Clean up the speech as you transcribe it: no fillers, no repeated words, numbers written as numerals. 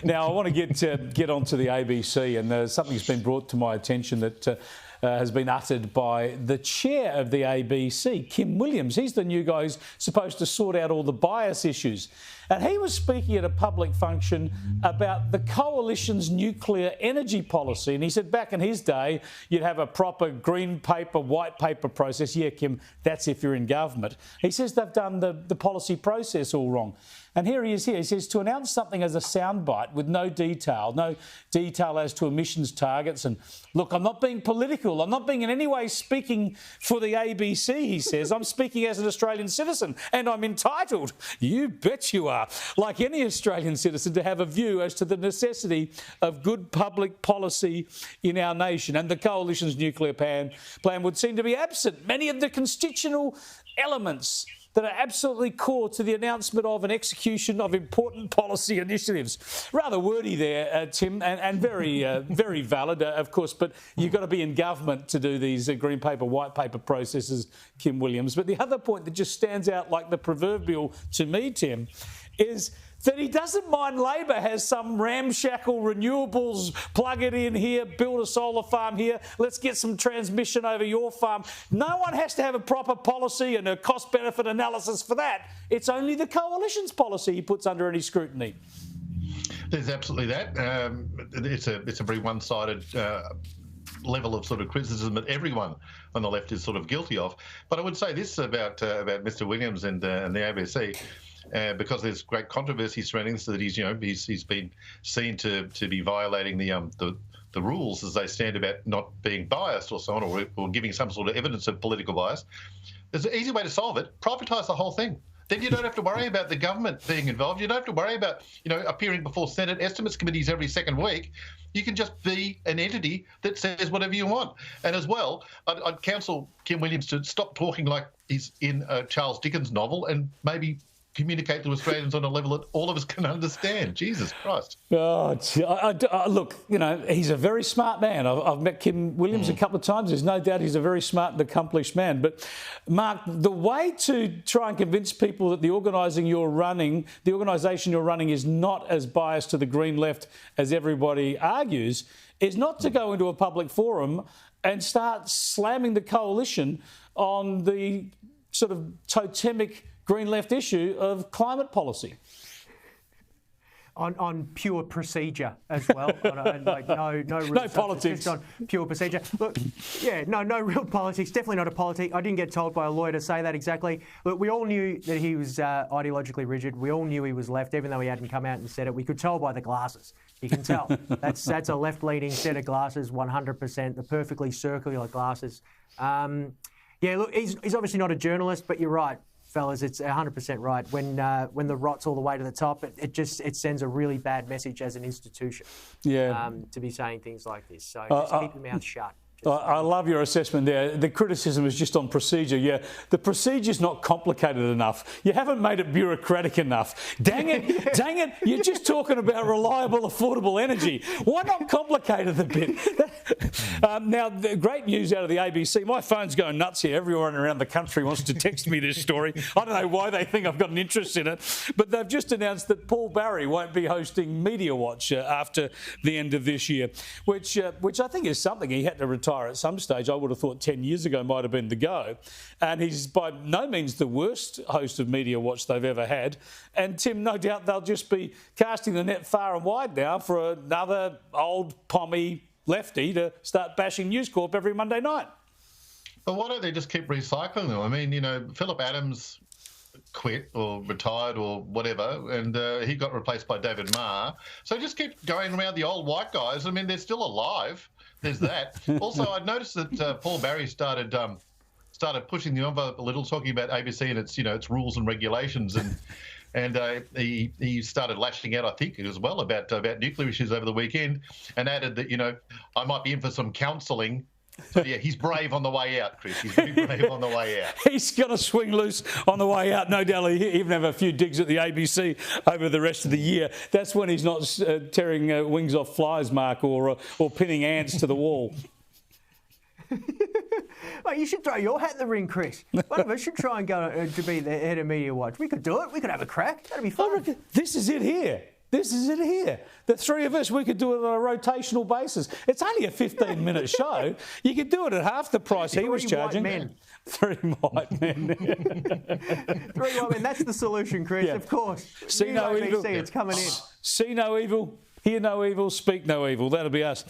Now, I want to get onto the ABC, and something's been brought to my attention that has been uttered by the chair of the ABC, Kim Williams. He's the new guy who's supposed to sort out all the bias issues. And he was speaking at a public function about the coalition's nuclear energy policy. And he said back in his day, you'd have a proper green paper, white paper process. Yeah, Kim, that's if you're in government. He says they've done the policy process all wrong. And here he is here. He says to announce something as a soundbite with no detail as to emissions targets. And look, I'm not being political. I'm not being in any way speaking for the ABC, he says. I'm speaking as an Australian citizen and I'm entitled, you bet you are, like any Australian citizen, to have a view as to the necessity of good public policy in our nation. And the coalition's nuclear plan would seem to be absent many of the constitutional elements that are absolutely core to the announcement of and execution of important policy initiatives. Rather wordy there, Tim, and very, very valid, of course, but you've got to be in government to do these green paper, white paper processes, Kim Williams. But the other point that just stands out like the proverbial to me, Tim, is that he doesn't mind Labor has some ramshackle renewables, plug it in here, build a solar farm here, let's get some transmission over your farm. No one has to have a proper policy and a cost-benefit analysis for that. It's only the coalition's policy he puts under any scrutiny. There's absolutely that. It's a very one-sided level of sort of criticism that everyone on the left is sort of guilty of. But I would say this about Mr. Williams and the ABC. Because there's great controversy surrounding this, that he's been seen to be violating the rules as they stand about not being biased or so on, or giving some sort of evidence of political bias. There's an easy way to solve it: privatise the whole thing. Then you don't have to worry about the government being involved. You don't have to worry about appearing before Senate estimates committees every second week. You can just be an entity that says whatever you want. And as well, I'd counsel Kim Williams to stop talking like he's in a Charles Dickens novel and maybe communicate to Australians on a level that all of us can understand. Jesus Christ. Oh, look, he's a very smart man. I've met Kim Williams a couple of times. There's no doubt he's a very smart and accomplished man. But, Mark, the way to try and convince people that the organisation you're running is not as biased to the Green left as everybody argues is not to go into a public forum and start slamming the coalition on the sort of totemic Green left issue of climate policy. On pure procedure as well. No politics. Just on pure procedure. Look, no real politics. Definitely not a politic. I didn't get told by a lawyer to say that exactly. Look, we all knew that he was ideologically rigid. We all knew he was left, even though he hadn't come out and said it. We could tell by the glasses. You can tell. That's a left-leaning set of glasses, 100%. The perfectly circular glasses. Look, he's obviously not a journalist, but you're right. Fellas, it's 100% right. When the rot's all the way to the top, it sends a really bad message as an institution. To be saying things like this. So just keep your mouth shut. I love your assessment there. The criticism is just on procedure. Yeah, the procedure's not complicated enough. You haven't made it bureaucratic enough. Dang it, you're just talking about reliable, affordable energy. Why not complicate it a bit? Now, the great news out of the ABC. My phone's going nuts here. Everyone around the country wants to text me this story. I don't know why they think I've got an interest in it, but they've just announced that Paul Barry won't be hosting Media Watch after the end of this year, which I think is something he had to retire at some stage. I would have thought 10 years ago might have been the go. And he's by no means the worst host of Media Watch they've ever had. And Tim, no doubt they'll just be casting the net far and wide now for another old pommy lefty to start bashing News Corp every Monday night. But why don't they just keep recycling them? I mean, Philip Adams quit or retired or whatever, and he got replaced by David Marr. So just keep going around the old white guys. I mean, they're still alive. There's that. Also, I noticed that Paul Barry started pushing the envelope a little, talking about ABC and its rules and regulations, and he started lashing out, I think, as well about nuclear issues over the weekend, and added that I might be in for some counselling. So, yeah, he's brave on the way out, Chris. He's very brave on the way out. He's going to swing loose on the way out. No doubt he'll even have a few digs at the ABC over the rest of the year. That's when he's not tearing wings off flies, Mark, or pinning ants to the wall. Well, you should throw your hat in the ring, Chris. One of us should try and go to be the head of Media Watch. We could do it. We could have a crack. That'd be fun. This is it here. This is it here. The three of us, we could do it on a rotational basis. It's only a 15-minute show. You could do it at half the price he was charging. Three white men. Three white men. That's the solution, Chris. Yeah. Of course. See no evil. It's coming in. See no evil. Hear no evil. Speak no evil. That'll be us.